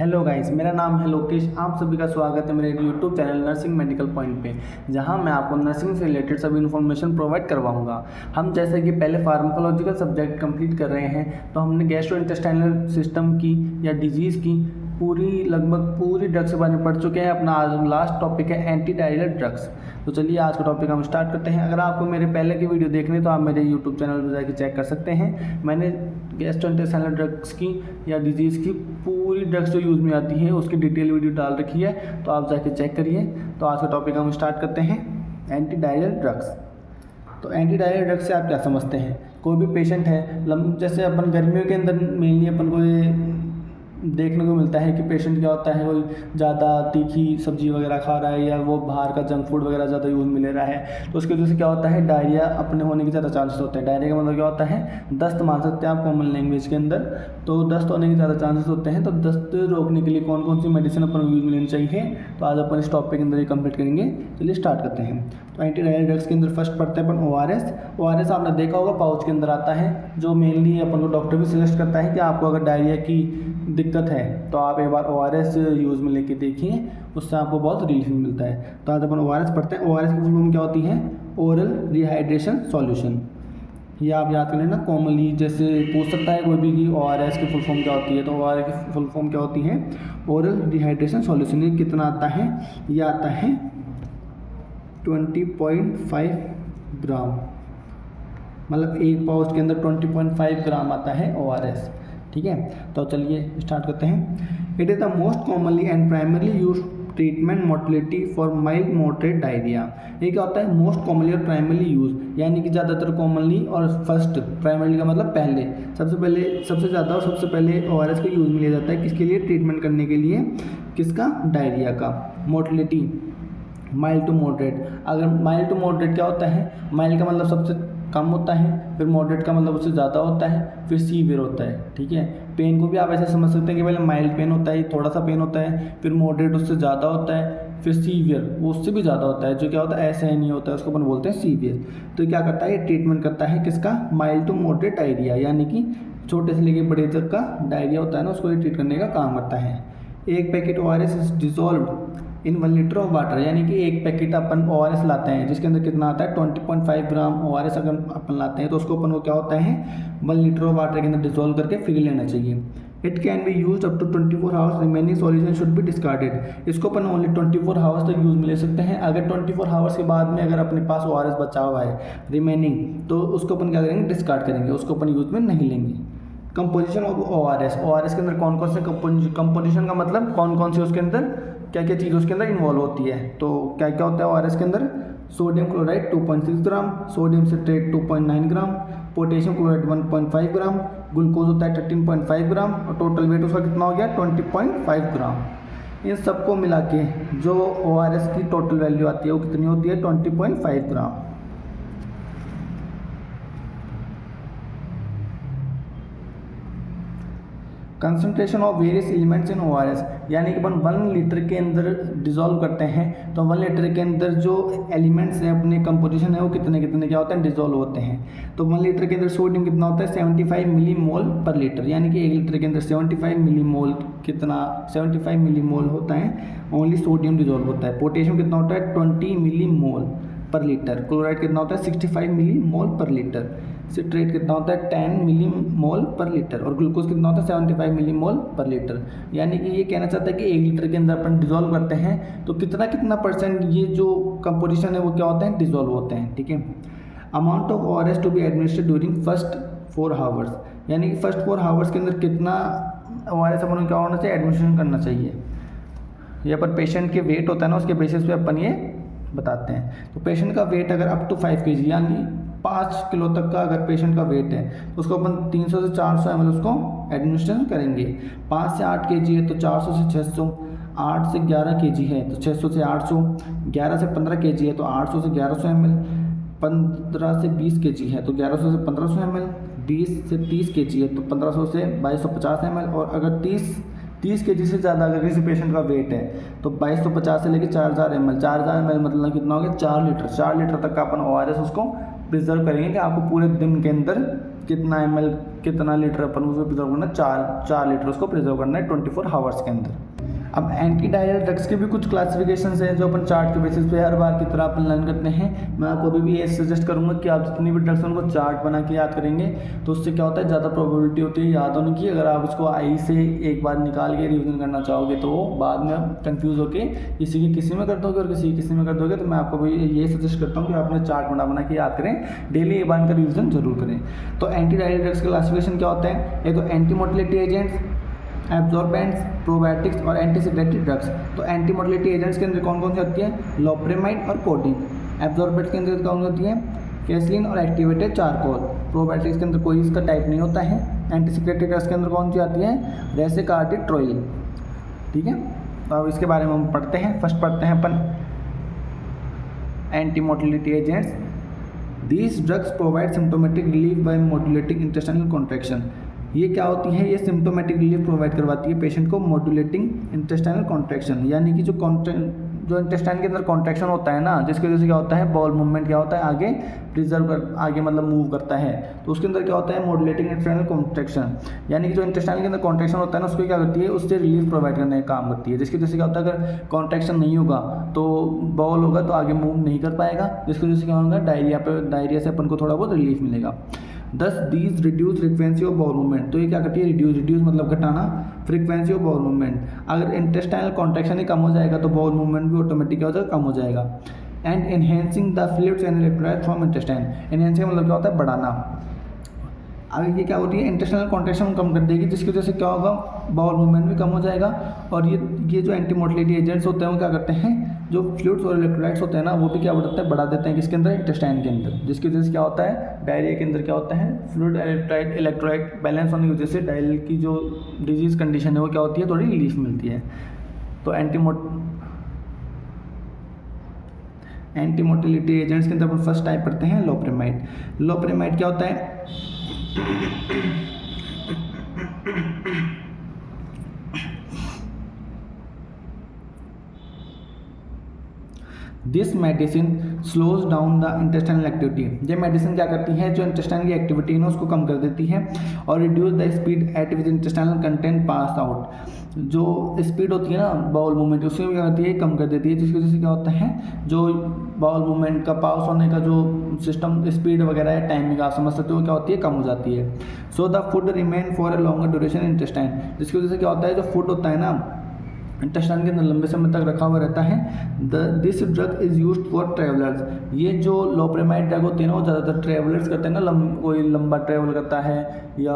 Hello guys, मेरा नाम है लोकेश। आप सभी का स्वागत है मेरे YouTube channel nursing medical point पे, जहां मैं आपको नर्सिंग से रिलेटेड सभी इन्फॉर्मेशन प्रोवाइड करवाऊंगा। हम जैसे कि पहले फार्माकोलॉजिकल सब्जेक्ट कंप्लीट कर रहे हैं, तो हमने गैस्ट्रोइंटेस्टाइनल सिस्टम की या डिजीज़ की लगभग पूरी ड्रग्स के बारे में पढ़ चुके हैं। अपना आज लास्ट टॉपिक है एंटी डायरियल ड्रग्स। तो चलिए आज का टॉपिक हम स्टार्ट करते हैं। अगर आपको मेरे पहले की वीडियो देखनी है तो आप मेरे यूट्यूब चैनल पर जाकर चेक कर सकते हैं। मैंने गैस्ट्रोइंटेस्टाइनल ड्रग्स की या डिजीज़ की पूरी ड्रग्स जो यूज़ में आती है उसकी डिटेल वीडियो डाल रखी है, तो आप जाके चेक करिए। तो आज का टॉपिक हम स्टार्ट करते हैं एंटी डायरियल ड्रग्स। तो एंटी डायरियल ड्रग्स से आप क्या समझते हैं? कोई भी पेशेंट है, जैसे अपन गर्मियों के अंदर मेनली अपन को ये देखने को मिलता है कि पेशेंट क्या होता है, कोई ज़्यादा तीखी सब्जी वगैरह खा रहा है या वो बाहर का जंक फूड वगैरह ज़्यादा यूज़ में ले रहा है, तो उसकी वजह से क्या होता है, डायरिया अपने होने के ज़्यादा चांसेस होते हैं। डायरिया का मतलब क्या होता है, दस्त मान सकते हैं आप कॉमन लैंग्वेज के अंदर। तो दस्त होने के ज़्यादा चांसेस होते हैं। तो दस्त रोकने के लिए कौन कौन सी मेडिसिन अपन यूज़ में लेनी चाहिए, तो आज अपन इस टॉपिक के अंदर ही कंप्लीट करेंगे। चलिए स्टार्ट करते हैं। तो एंटी डायरियल ड्रग्स के अंदर फर्स्ट पढ़ते हैं अपन ORS आपने देखा होगा पाउच के अंदर आता है, जो मेनली अपन को डॉक्टर भी सजेस्ट करता है कि आपको अगर डायरिया की दिक्कत है तो आप एक बार ORS यूज़ में लेके देखिए, उससे आपको बहुत रिलीफ मिलता है। तो आज अपन ORS पढ़ते हैं। ORS की फुल फॉर्म क्या होती है? Oral rehydration solution. ये आप याद कर लेना, कॉमनली जैसे पूछ सकता है कोई भी कि ORS की फुल फॉर्म क्या होती है, तो ORS की फुल फॉर्म क्या होती है? Oral rehydration solution. ये कितना आता है? ये आता है 20.5 ग्राम, मतलब एक पाउच के अंदर 20.5 ग्राम आता है ORS। ठीक है, तो चलिए स्टार्ट करते हैं। It is the most commonly and primarily use treatment motility for mild moderate diarrhoea. ये क्या होता है? मोस्ट कॉमनली और प्राइमरली यूज, यानी कि ज़्यादातर कॉमनली और फर्स्ट। प्राइमरली का मतलब पहले, सबसे ज़्यादा और सबसे पहले ORS का यूज़ में लिया जाता है। किसके लिए? ट्रीटमेंट करने के लिए। किसका? डायरिया का। Motility mild to moderate. अगर माइल्ड टू मॉडरेट क्या होता है? माइल्ड का मतलब सबसे कम होता है, फिर मॉडरेट का मतलब उससे ज़्यादा होता है, फिर सीवियर होता है। ठीक है, पेन को भी आप ऐसे समझ सकते हैं कि पहले माइल्ड पेन होता है, थोड़ा सा पेन होता है, फिर मॉडरेट उससे ज़्यादा होता है, फिर सीवियर वो उससे भी ज़्यादा होता है, जो क्या होता है, ऐसे नहीं होता है, उसको अपन बोलते हैं सीवियर। तो क्या करता है? ये ट्रीटमेंट करता है किसका? माइल्ड टू मॉडरेट डायरिया, यानी कि छोटे से लेके बड़े तक का डायरिया होता है ना, उसको ये ट्रीट करने का काम करता है। एक packet ORS is dissolve in 1 litre of water, यानी कि एक पैकेट अपन ORS लाते हैं जिसके अंदर कितना आता है? 20.5 ग्राम ORS अगर अपन लाते हैं तो उसको अपन को क्या होता है? 1 लीटर ऑफ वाटर के अंदर डिजोल्व करके फिर लेना चाहिए। It can be use up to 24 hours, remaining solution should be discarded. इसको अपन ओनली 24 आवर्स तक यूज़ में ले सकते हैं। अगर 24 आवर्स के बाद में अगर अपने पास ORS बचा हुआ है रिमेनिंग, तो उसको अपन क्या करेंगे? डिस्कार्ड करेंगे, उसको अपन यूज़ में नहीं लेंगे। कंपोजिशन ऑफ ORS के अंदर कौन कौन से कंपोजिशन का मतलब कौन कौन से उसके अंदर क्या क्या चीज़ उसके अंदर इन्वॉल्व होती है। तो क्या क्या होता है ORS के अंदर? सोडियम क्लोराइड 2.6 ग्राम, सोडियम सिट्रेट 2.9 ग्राम, पोटेशियम क्लोराइड 1.5 ग्राम, ग्लूकोज होता है 13.5 ग्राम, और टोटल वेट उसका कितना हो गया? 20.5 ग्राम। इन सबको मिला के जो ORS की टोटल वैल्यू आती है वो कितनी होती है? 20.5 ग्राम। Concentration of various elements in ORS, यानी कि अपन 1 लीटर के अंदर डिजोल्व करते हैं तो 1 लीटर के अंदर जो एलिमेंट्स हैं अपने कंपोजिशन है वो कितने कितने क्या होते हैं? डिजोल्व होते हैं। तो 1 लीटर के अंदर सोडियम कितना होता है? 75 मिलीमोल पर लीटर, यानी कि 1 लीटर के अंदर 75 मिलीमोल कितना? 75 मिलीमोल होता है ओनली सोडियम डिजोल्व होता है। पोटेशियम कितना होता है? 20 मिलीमोल पर लीटर। क्लोराइड कितना होता है? 65 मिलीमोल पर लीटर। सिट्रेट कितना होता है? 10 मिलीमोल पर लीटर। और ग्लूकोज कितना होता है? 75 मिलीमोल पर लीटर। यानी कि ये कहना चाहता है कि 1 लीटर के अंदर अपन डिजोल्व करते हैं तो कितना कितना परसेंट ये जो कंपोजिशन है वो क्या होते हैं? डिजोल्व होते हैं। ठीक है। Amount of ORS to be administered during first 4 hours, यानी कि फर्स्ट 4 आवर्स के अंदर कितना ORS अपन को क्या होना चाहिए? एडमिनिस्ट्रेशन करना चाहिए। ये पर पेशेंट के वेट होता है ना, उसके बेसिस पे अपन ये बताते हैं। तो पेशेंट का वेट अगर अप टू 5 kg यानी 5 किलो तक का अगर पेशेंट का वेट है तो उसको अपन 300 से 400 ml उसको एडमिनिस्ट्रेशन करेंगे। 5 से 8 kg है तो 400 से 600, 8 से 11 kg है तो 600 से 800, 11 से 15 kg है तो 800 से 1100 ml, 15 से 20 kg है तो 1100 से 1500 ml, 20 से 30 kg है तो 1500 से 2250 ml, और अगर 30 kg से ज़्यादा अगर किसी पेशेंट का वेट है तो 2250 से लेकर 4000 ml, 4000 ml मतलब कितना हो गया? 4 लीटर। 4 लीटर तक का अपन ORS उसको प्रिजर्व करेंगे कि आपको पूरे दिन के अंदर कितना ml कितना लीटर अपन उसको प्रिजर्व करना है, 4 लीटर उसको प्रिजर्व करना है 24 आवर्स के अंदर। अब एंटी डायरियल ड्रग्स के भी कुछ क्लासिफिकेशंस हैं जो अपन चार्ट के बेसिस पे हर बार की तरह अपन लर्न करते हैं। मैं आपको अभी भी ये सजेस्ट करूंगा कि आप जितनी भी ड्रग्स हैं उनको चार्ट बना के याद करेंगे, तो उससे क्या होता है, ज़्यादा प्रोबेबिलिटी होती है याद होने की। अगर आप उसको आई से एक बार निकाल के रिविजन करना चाहोगे तो बाद में आप कन्फ्यूज़ होकर किसी में कर दोगे और किसी में कर दोगे। तो मैं आपको भी ये सजेस्ट करता हूँ कि आपने चार्ट बना के याद करें, डेली एक बार इनका रिविजन जरूर करें। तो एंटी डायरियल ड्रग्स का क्लासिफिकेशन क्या होता है, एक तो एंटी मोटिलिटी एजेंट्स, एब्जॉर्बेंट्स, प्रोबायोटिक्स और एंटीसिडेंटी ड्रग्स। तो एंटी मोटिलिटी एजेंट्स के अंदर कौन कौन सी होती है, लोप्रेमाइड और कोडीन। एब्जॉर्बेंट्स के अंदर कौन होती है, कैसलिन और एक्टिवेटेड चारकोल। प्रोबायोटिक्स के अंदर कोई इसका टाइप नहीं होता है। एंटीसिडेंटी ड्रग्स के अंदर कौन सी आती है, रेसिकार्डिट्रोइल। ठीक है, तो अब इसके बारे में हम पढ़ते हैं। फर्स्ट पढ़ते हैं अपन anti motility agents. These drugs provide symptomatic relief by modulating intestinal contraction. ये क्या होती है, ये सिम्टोमेटिक रिलीफ प्रोवाइड करवाती है पेशेंट को मॉड्यूलेटिंग इंटेस्टाइनल कॉन्ट्रैक्शन, यानी कि जो इंटेस्टाइन के अंदर कॉन्ट्रैक्शन होता है ना, जिसकी वजह से क्या होता है, बॉल मूवमेंट क्या होता है, आगे मतलब मूव करता है। तो उसके अंदर क्या होता है, मॉड्यूलेटिंग इंटेस्टाइनल कॉन्ट्रैक्शन, यानी कि जो इंटेस्टाइन के अंदर कॉन्ट्रैक्शन होता है ना, उसको क्या करती है, उससे रिलीफ प्रोवाइड करने का काम करती है। जिसकी वजह से क्या होता है, अगर कॉन्ट्रैक्शन नहीं होगा तो बॉल होगा तो आगे मूव नहीं कर पाएगा, जिसकी वजह से क्या होगा, डायरिया से अपन को थोड़ा बहुत रिलीफ मिलेगा। दस these reduce frequency of bowel movement. तो ये क्या करती है, रिड्यूस मतलब घटाना फ्रीक्वेंसी ऑफ बाउल मूवमेंट। अगर इंटेस्टाइनल कॉन्ट्रैक्शन ही कम हो जाएगा तो बाउल मूवमेंट भी ऑटोमेटिक हो जाएगा, कम हो जाएगा। And enhancing the fluids and electrolytes from intestine. Enhancing मतलब क्या होता है, बढ़ाना। अगर ये क्या होती है, इंटेस्टाइनल कॉन्ट्रैक्शन कम कर देगी, जिसकी वजह से क्या होगा, बाउल मूवमेंट भी कम हो जाएगा। और ये जो एंटी मोटिलिटी एजेंट्स होते हैं वो क्या करते हैं, जो फ्लूइड्स और इलेक्ट्रोलाइट्स होते हैं ना, वो भी क्या बढ़ाते हैं, बढ़ा देते हैं किसके अंदर, इंटेस्टाइन के अंदर। जिसकी वजह से क्या होता है, डायरिया के अंदर क्या होता है, फ्लूइड इलेक्ट्रोलाइट बैलेंस होने की वजह से डायरिया की जो डिजीज कंडीशन है वो क्या होती है, थोड़ी रिलीफ मिलती है। तो एंटी मोटिलिटी एजेंट्स के अंदर अपन फर्स्ट टाइप पढ़ते हैं लोप्रेमाइड। लोप्रेमाइड क्या होता है, this medicine slows down the intestinal activity. ये मेडिसिन क्या करती है, जो इंटेस्टाइन की एक्टिविटी है उसको कम कर देती है और reduce the speed at which intestinal content pass out. जो स्पीड होती है ना बाउल मूवमेंट, उसमें क्या करती है, कम कर देती है। जिसकी वजह से क्या होता है, जो बाउल मूवमेंट का पास होने का जो सिस्टम स्पीड वगैरह है, टाइमिंग आप समझ सकते हो, क्या होती है, कम हो जाती है। So the food remain for a longer duration intestine. जिसकी वजह से क्या होता है, जो फूड होता है ना इंटेस्टाइन के अंदर लंबे समय तक रखा हुआ रहता है। This drug is used for travellers. ये जो लोप्रेमाइड ड्रग होती है ना, वो ज़्यादातर ट्रैवलर्स करते हैं ना, कोई लंबा ट्रैवल करता है या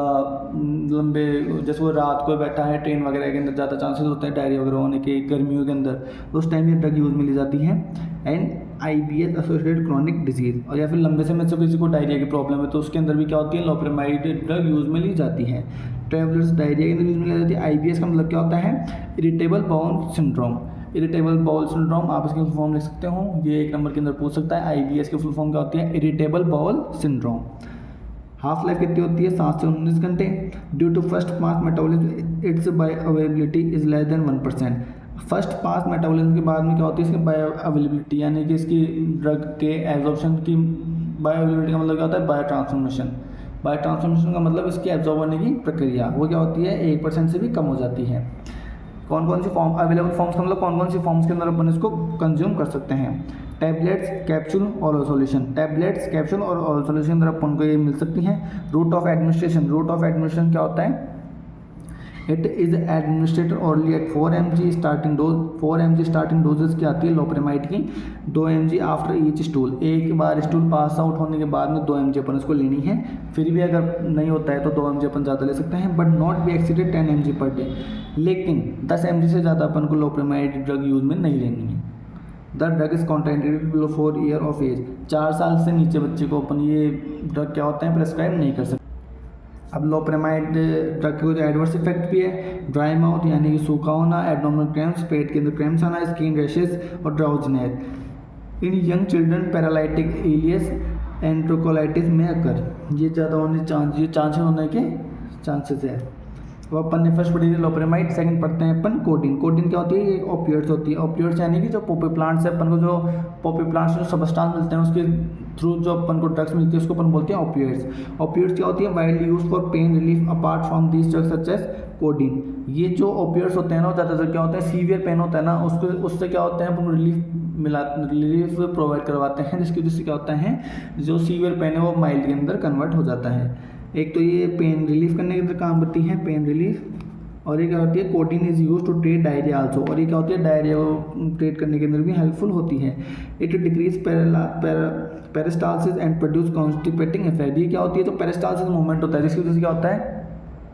लंबे, जैसे वो रात को बैठा है ट्रेन वगैरह के अंदर, ज़्यादा चांसेस होते हैं डायरिया वगैरह होने के गर्मियों के अंदर, उस टाइम ये ड्रग यूज़ में ली जाती है। And IBS associated chronic disease, और या फिर लंबे समय से किसी को डायरिया की प्रॉब्लम है तो उसके अंदर भी क्या होती है, लोप्रेमाइड ड्रग यूज़ में ली जाती है। ट्रैवलर्स डायरिया के अंदर यूज़ में ली जाती है। IBS का मतलब क्या होता है, irritable bowel syndrome. Irritable bowel syndrome आप इसकी फुल फॉर्म लिख सकते हो, ये 1 नंबर के अंदर पूछ सकता है। IBS की फुल फॉर्म क्या होती है, irritable bowel syndrome. Half life कितनी होती है, 7 से 19 घंटे। Due to first pass metabolism its bioavailability is less than 1%। First pass metabolism के बाद में क्या होती है, इसकी बायोअवेलेबिलिटी, यानी कि इसकी ड्रग के एब्जॉर्प्शन की बायोअवेलेबिलिटी का मतलब क्या होता है, बायो ट्रांसफॉर्मेशन का मतलब इसकी एब्जॉर्ब होने की प्रक्रिया, वो क्या होती है, 1% से भी कम हो जाती है। कौन कौन सी फॉर्म अवेलेबल फॉर्म्स का मतलब कौन कौन सी फॉर्म्स के अंदर अपन इसको कंज्यूम कर सकते हैं, टैबलेट्स, कैप्सूल और सॉल्यूशन। टैबलेट्स, कैप्सूल और सॉल्यूशन अंदर अपन को ये मिल सकती हैं। रूट ऑफ एडमिनिस्ट्रेशन क्या होता है, it is administered orally at 4 mg starting dose. 4 mg starting doses की आती है लोप्रेमाइड की। 2 mg आफ्टर ईच स्टूल, एक बार स्टूल पास आउट होने के बाद में 2 mg अपन इसको लेनी है। फिर भी अगर नहीं होता है तो 2 mg अपन ज़्यादा ले सकते हैं, but not be exceeded 10 mg per day. लेकिन 10 mg से ज़्यादा अपन को लोप्रेमाइड ड्रग यूज़ में नहीं लेनी है। The drug is contraindicated below 4 year of age. 4 साल से नीचे बच्चे को अपन ये ड्रग क्या होते हैं, प्रेस्क्राइब नहीं कर सकते। अब लोप्रेमाइड ड्रग के कुछ एडवर्स इफेक्ट भी है, ड्राई माउथ यानी कि सूखा होना, एब्डोमिनल क्रैम्प्स, पेट के अंदर क्रैम्प्स आना, स्किन रैशेस और ड्राउजीनेस। इन यंग चिल्ड्रन पैरालिटिक इलियस एंट्रोकोलाइटिस में अकर, ये ज़्यादा होने चांसेस होने के चांसेस है। वो अपन ने फर्स्ट पढ़ी थी लोपेरामाइड, सेकंड पढ़ते हैं अपन कोडीन। कोडीन क्या होती है? ये ओपियोइड्स होती है। ओपियोइड्स यानी कि जो पोपी प्लांट से अपन को जो पोपी प्लांट से जो सब्सटेंस मिलते हैं उसके थ्रू जो अपन को ड्रग्स मिलती है उसको अपन बोलते हैं ओपियोइड्स। ओपियोइड्स क्या होती है? Widely use for pain relief apart from these drugs such as codeine. ये जो ओपियोइड्स होते हैं ना ज़्यादातर क्या होता है, सीवियर पेन होता है ना उसको, उससे क्या होता है अपन रिलीफ प्रोवाइड करवाते हैं, जिसकी वजह से क्या होता है जो सीवियर पेन है वो माइल्ड के अंदर कन्वर्ट हो जाता है। एक तो ये पेन रिलीफ करने के अंदर काम करती है, पेन रिलीफ। और ये क्या होती है? Codeine is use to treat diarrhoea also. और ये क्या होती है? डायरिया को ट्रीट करने के अंदर भी हेल्पफुल होती है। It decrease peristalsis and produce constipating effect. ये क्या होती है? तो पेरिस्टालसिस मूवमेंट होता है जिसकी वजह से क्या होता है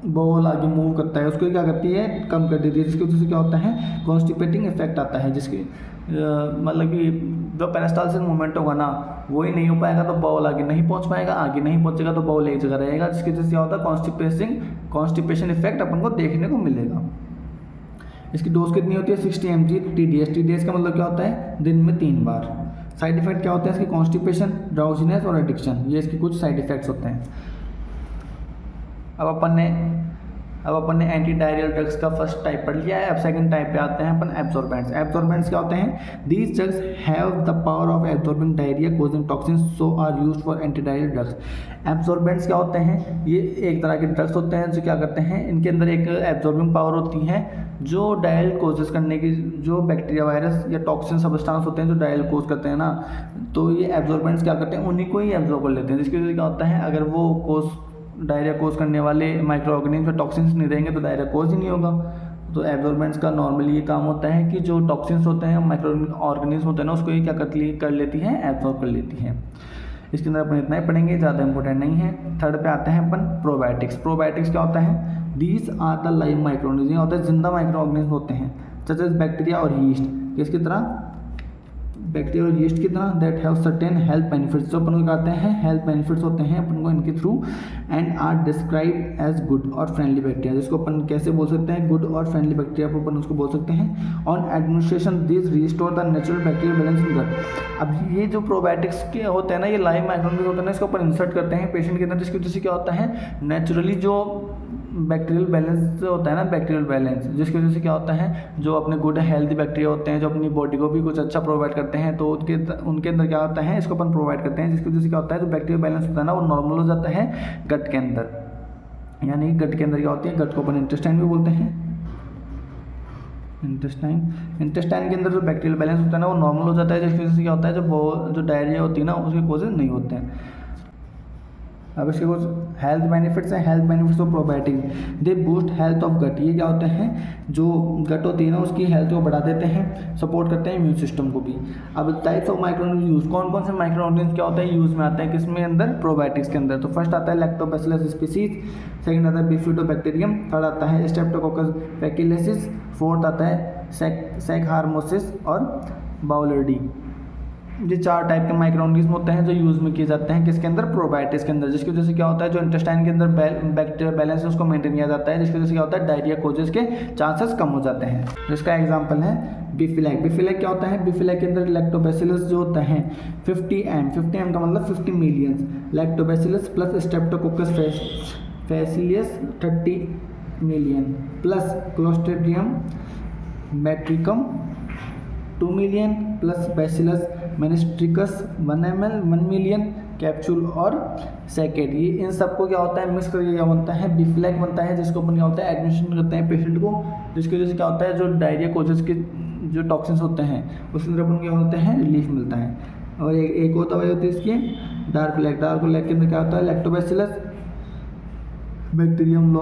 बॉल आगे मूव करता है, उसको क्या करती है? कम कर देती है, जिसकी वजह से क्या होता है कॉन्स्टिपेटिंग इफेक्ट आता है। जिसकी मतलब कि जो पेरिस्टालसिस मूवमेंट होगा ना वही नहीं हो पाएगा तो बॉल आगे नहीं पहुंच पाएगा, आगे नहीं पहुंचेगा तो बॉल एक जगह रहेगा, जिसकी वजह से क्या होता है कॉन्स्टिपेशन इफेक्ट अपन को देखने को मिलेगा। इसकी डोज कितनी होती है? 60 mg TDS। TDS का मतलब क्या होता है? दिन में 3 बार। साइड इफेक्ट क्या होता है इसकी? कॉन्स्टिपेशन, ड्राउजीनेस और एडिक्शन, ये इसके कुछ साइड इफेक्ट्स होते हैं। अब अपन ने एंटी डायरियल ड्रग्स का फर्स्ट टाइप पढ़ लिया है। अब सेकंड टाइप पे आते हैं अपन एब्जॉर्बेंट्स। एब्जॉर्बेंट्स क्या होते हैं? These drugs have the power of absorbing diarrhoea causing toxins so are used for anti diarrhoeal drugs. Absorbents क्या होते हैं? ये एक तरह के ड्रग्स होते हैं जो क्या करते हैं, इनके अंदर एक एब्जॉर्बिंग पावर होती है जो डायल कोजेस करने की, जो बैक्टीरिया वायरस या टॉक्सिन सब्सटेंस होते हैं जो डायल कोज करते हैं ना, तो ये एब्जॉर्बेंट्स क्या करते हैं? उन्हीं को ही एब्जॉर्ब कर लेते हैं, जिसकी वजह से क्या होता है अगर वो डायरिया कोज करने वाले माइक्रो ऑर्गेनिज्म या टॉक्सिन्स नहीं रहेंगे तो डायरिया कोज ही नहीं होगा। तो एब्जॉर्बेंट्स का नॉर्मली ये काम होता है कि जो टॉक्सिन्स होते हैं, माइक्रो ऑर्गेनिज्म होते हैं ना, उसको ये क्या कर लेती है? एब्जॉर्ब कर लेती है। इसके अंदर अपन इतना ही पढ़ेंगे, ज़्यादा इंपॉर्टेंट नहीं है। थर्ड पे आते हैं अपन प्रोबायोटिक्स। प्रोबायोटिक्स क्या होता है? These are the live micro organism, होता है जिंदा माइक्रो ऑर्गेनिज्म होते हैं सच एज बैक्टीरिया और यीस्ट। किसकी तरह? बैक्टीरिया और यीस्ट की तरह that have certain health benefits. जो अपन को कहते हैं हेल्थ बेनिफिट्स होते हैं अपन को इनके through, and are describe as good और फ्रेंडली बैक्टीरिया। जिसको अपन कैसे बोल सकते हैं? गुड और फ्रेंडली बैक्टीरिया को अपन उसको बोल सकते हैं। On administration this restore the natural bacterial balance in gut. अब ये जो प्रोबायोटिक्स के होते हैं ना, ये लाइव माइक्रोऑर्गेनिज्म होते हैं ना, इसको अपन इंसर्ट करते हैं पेशेंट के अंदर, जिसकी वजह से क्या होता है नेचुरली जो बैक्टीरियल बैलेंस होता है ना, बैक्टीरियल बैलेंस, जिसकी वजह से क्या होता है जो अपने गुड हेल्दी बैक्टीरिया होते हैं जो अपनी बॉडी को भी कुछ अच्छा प्रोवाइड करते हैं, तो उनके अंदर क्या होता है इसको अपन प्रोवाइड करते हैं, जिसकी वजह से क्या होता है जो बैक्टीरियल बैलेंस होता है ना वो नॉर्मल हो जाता है गट के अंदर। यानी गट के अंदर क्या होती है? गट को अपन इंटेस्टाइन भी बोलते हैं। इंटेस्टाइन के अंदर जो बैक्टीरियल बैलेंस होता है ना वो नॉर्मल हो जाता है, जिसकी वजह से क्या होता है जो डायरिया होती है ना उसके कोजेज नहीं होते हैं। अब इसके कुछ हेल्थ बेनिफिट्स हैं। Health benefits of probiotic, they boost health of gut. ये क्या होते हैं जो गट होती है ना उसकी हेल्थ को बढ़ा देते हैं, सपोर्ट करते हैं इम्यून सिस्टम को भी। अब types of micro organism use, कौन कौन से माइक्रो ऑर्गेनिज्म क्या होता है यूज में आते हैं किसमें अंदर? प्रोबायोटिक्स के अंदर। तो फर्स्ट आता है लैक्टोबैसिलस स्पीसीज, सेकंड आता है बिफिडोबैक्टीरियम, थर्ड आता है स्ट्रेप्टोकोकस बैक्टीरियसिस, फोर्थ आता है सैकहार्मोसिस और बाउलर्डी। ये 4 टाइप के माइक्रो ऑर्गेनिज्म होते हैं जो यूज़ में किए जाते हैं किसके अंदर? प्रोबायोटिक्स के अंदर। जिसकी वजह से क्या होता है जो इंटेस्टाइन के अंदर बैक्टीरियल बैलेंस है उसको मेंटेन किया जाता है, जिसकी वजह से क्या होता है डायरिया कोजेस के चांसेस कम हो जाते हैं। जिसका एग्जांपल है बिफिलैक। बिफिलैक क्या होता है? बिफिलैक के अंदर लैक्टोबैसिलस जो होता है 50 M का मतलब 50 million, lactobacillus plus streptococcus faecalis 30 million plus clostridium मैट्रिकम 2 मिलियन प्लस बैसिलस मेनिस्ट्रिकस 1 ml 1 मिलियन कैप्सूल और सैकेट। ये इन सबको क्या होता है मिक्स करके क्या बनता है? बिफिलैक बनता है, जिसको अपन क्या होता है एडमिनिस्ट्रेशन करते हैं पेशेंट को, जिसकी वजह से क्या होता है जो डायरिया कोजेस के जो टॉक्सिन्स होते हैं उसके अंदर अपन क्या होते हैं रिलीफ मिलता है। और एक और दवाई होती है इसकी डार्कोलैक। डार्कोलैक के अंदर क्या होता है? लैक्टोबैसिलस बैक्टीरियम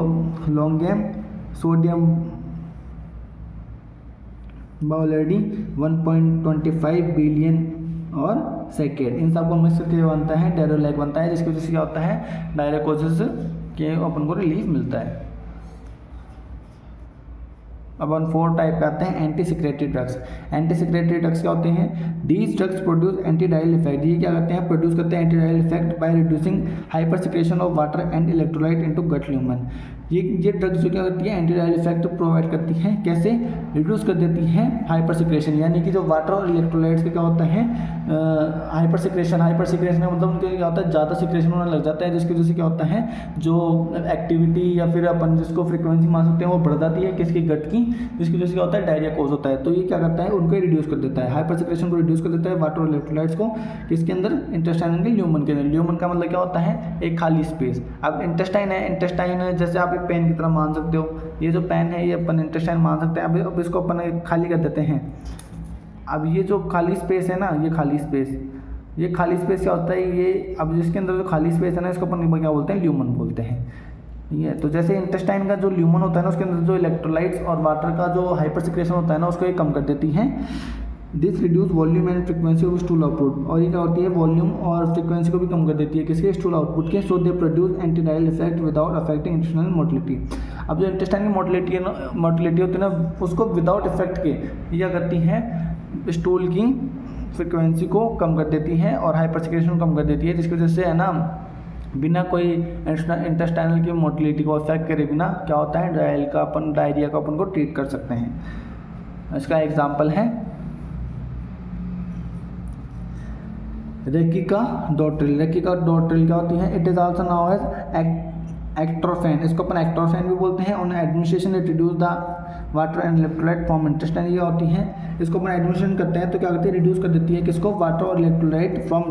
लॉन्गेम सोडियम बाउलर्डी 1.25 बिलियन और सैकेट, इन सबको मिक्स करके बनता है डेरोलैक बनता है, जिसकी वजह से क्या होता है डायरिया कोजेस के अपन को रिलीफ मिलता है। अब हम 4 टाइप पे आते हैं anti secretory drugs. Anti secretory drugs क्या होते हैं? These drugs produce anti diarrhoeal effect. ये क्या करते हैं? प्रोड्यूस करते हैं anti diarrhoeal effect by reducing hyper secretion of water and electrolyte into gut lumen. ये ड्रग्स जो क्या करती है, एंटी डायरियल इफेक्ट प्रोवाइड करती हैं। कैसे? रिड्यूस कर देती हैं हाइपर सिक्रेशन, यानी कि जो वाटर और इलेक्ट्रोलाइट्स का क्या होता है, हाइपर सिक्रेशन का मतलब उनके क्या होता है, ज़्यादा सिक्रेशन होने लग जाता है, जिसकी वजह से क्या होता है, जो एक्टिविटी या फिर अपन जिसको फ्रिक्वेंसी मान सकते हैं वो बढ़ जाती है किसकी, गट की, जिसकी वजह से क्या होता है, डायरिया कोज होता है। तो ये क्या करता है, उनको रिड्यूस कर देता है, हाइपर सिक्रेशन को रिड्यूस कर देता है, वाटर और इलेक्ट्रोलाइट्स को, किसके अंदर, इंटेस्टाइन के ल्यूमन के अंदर। ल्यूमन का मतलब क्या होता है, एक खाली स्पेस। अब इंटेस्टाइन है जैसे आप एक पेन की तरह मान सकते हो, ये जो पेन है ये अपन इंटेस्टाइन मान सकते हैं। अब इसको अपन खाली कर देते हैं। अब ये जो खाली स्पेस है ना, ये खाली स्पेस क्या होता है, ये अब जिसके अंदर जो खाली स्पेस है ना, इसको अपन क्या बोलते हैं, ल्यूमन बोलते हैं। ठीक है, तो जैसे इंटेस्टाइन का जो ल्यूमन होता है ना, उसके अंदर जो इलेक्ट्रोलाइट्स और वाटर का जो हाइपर सिक्रेशन होता है ना, उसको ये कम कर देती हैं। This reduce volume and frequency of stool output, और ये क्या होती है, वॉल्यूम और फ्रिक्वेंसी को भी कम कर देती है, किसके, स्टूल आउटपुट के। So they produce anti diarrhoeal effect without affecting intestinal motility. अब जो इंटेस्टाइन की मोटिलिटी होती है ना, उसको विदाउट इफेक्ट के ये करती हैं, स्टूल की फ्रिक्वेंसी को कम कर देती हैं और हाइपर सिक्रेशन कम कर देती है, जिसकी वजह से है ना, बिना कोई इंटेस्टाइनल की मोटिलिटी को अफेक्ट करे बिना क्या होता है, डायरिया का अपन को ट्रीट कर सकते हैं। इसका एग्जाम्पल है रेकिका डोट्रिल क्या होती है, it is also known as एक्ट्रोफेन, इसको अपन एक्ट्रोफेन भी बोलते हैं। On administration it reduce the water and electrolyte from intestine, ये होती हैं, इसको अपन एडमिनिस्ट्रेशन करते हैं तो क्या करती है, रिड्यूस कर देती है, किसको, वाटर और इलेक्ट्रोलाइट फ्रॉम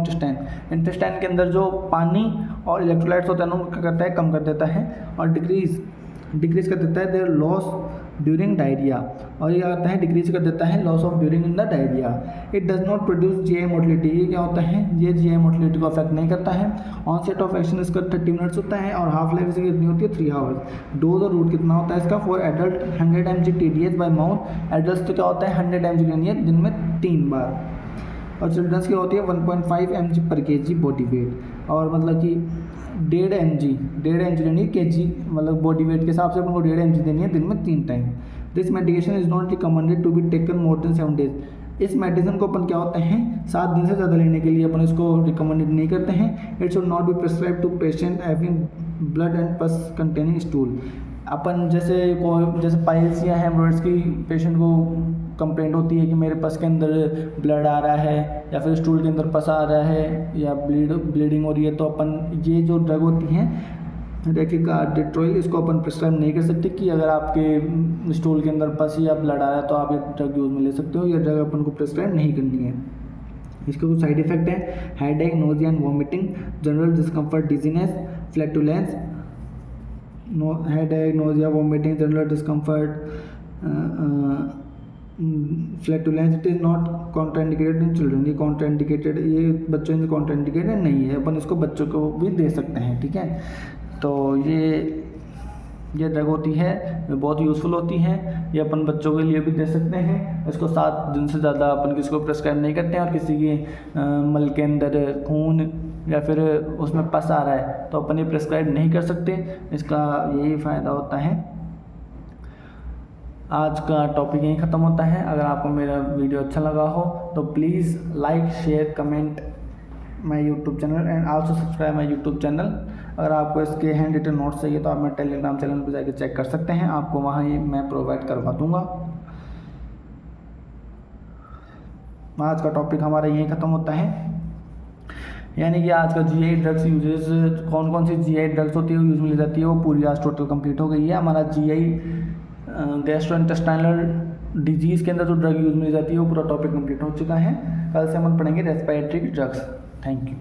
इंटेस्टाइन के अंदर जो पानी और इलेक्ट्रोलाइट्स होता है उनको क्या करता है, कम कर देता है। और डिक्रीज कर देता है देयर लॉस ड्यूरिंग डायरिया, और ये आता है डिक्रीज कर देता है loss of during in the diarrhoea. It does not produce GI motility, ये क्या होता है, ये जीआई मोटिलिटी को अफेक्ट नहीं करता है। ऑनसेट ऑफ एक्शन इसका 30 मिनट्स होता है और हाफ लाइफ इसकी कितनी होती है, 3 आवर्स। डोज और रूट कितना होता है इसका, for adult 100 mg TDS bye mouth, adult तो क्या होता है 100 mg लेनी है दिन में 3 बार, और चिल्ड्रंस की होती है 1.5 mg पर kg बॉडी वेट, और मतलब कि 1.5 mg लेनी है kg, मतलब बॉडी वेट के हिसाब से आपको 1.5 mg देनी है दिन में 3 time. This medication is not recommended to be taken more than 7 days। इस मेडिसिन को अपन क्या होते हैं 7 दिन से ज़्यादा लेने के लिए अपन इसको रिकमेंडेड नहीं करते हैं। It should not be prescribe to patient having blood and pus containing stool. अपन जैसे पाइल्स या हेमरोइड्स की पेशेंट को कंप्लेंट होती है कि मेरे पस के अंदर ब्लड आ रहा है या फिर स्टूल के अंदर पस आ रहा है या ब्लीडिंग हो रही है, तो अपन ये जो ड्रग होती हैं रेकिका डिट्रोइल, इसको अपन प्रिस्क्राइब नहीं कर सकते कि अगर आपके स्टूल के अंदर पस या ब्लड आ रहा है तो आप ये ड्रग यूज़ में ले सकते हो, ये ड्रग अपन को प्रिस्क्राइब नहीं करनी है। इसके कुछ साइड इफेक्ट है, headache, nausea and vomiting, general discomfort, dizziness, flatulence, headache, nausea, vomiting, general discomfort, flatulence. It is not contraindicated in children, ये कॉन्ट्राइंडिकेटेड, ये बच्चों में कॉन्ट्राइंडिकेटेड नहीं है, अपन इसको बच्चों को भी दे सकते हैं। ठीक है, तो ये ड्रग होती है बहुत यूज़फुल होती हैं, ये अपन बच्चों के लिए भी दे सकते हैं। इसको 7 दिन से ज़्यादा अपन किसी को प्रिस्क्राइब नहीं करते हैं, और किसी के मल के अंदर खून या फिर उसमें पस आ रहा है तो अपन ये प्रिस्क्राइब नहीं कर सकते, इसका यही फ़ायदा होता है। आज का टॉपिक यहीं ख़त्म होता है। अगर आपको मेरा वीडियो अच्छा लगा हो तो please like, share, comment my YouTube channel and also subscribe my YouTube channel. अगर आपको इसके हैंड रिटन नोट्स चाहिए तो आप मेरे टेलीग्राम चैनल पर जाकर चेक कर सकते हैं, आपको वहाँ ही मैं प्रोवाइड करवा दूँगा। आज का टॉपिक हमारा यहीं ख़त्म होता है, यानी कि आज का जीआई ड्रग्स यूजेस, कौन कौन सी जीआई ड्रग्स होती है यूज में ली जाती है, वो पूरी आज टोटल कंप्लीट हो गई है। हमारा जीआई गैस्ट्रोइंटेस्टाइनल डिजीज़ के अंदर जो ड्रग यूज में ली जाती है वो पूरा टॉपिक कंप्लीट हो चुका है। कल से हम पढ़ेंगे रेस्पिरेटरी ड्रग्स। Thank you.